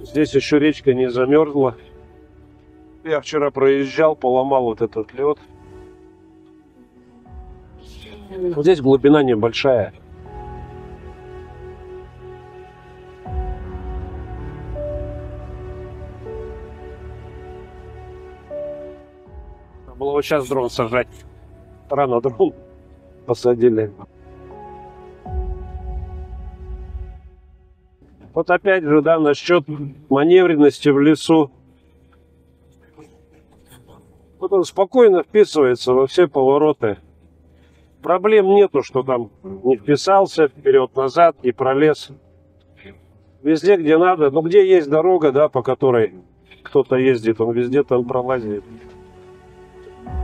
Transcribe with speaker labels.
Speaker 1: Здесь еще речка не замерзла. Я вчера проезжал, поломал вот этот лед. Вот здесь глубина небольшая. Было вот сейчас дрон сажать. Рано дрон посадили. Вот опять же, да, насчет маневренности в лесу. Вот он спокойно вписывается во все повороты. Проблем нету, что там не вписался вперед-назад, не пролез. Везде, где надо. Но где есть дорога, да, по которой кто-то ездит, он везде там пролазит.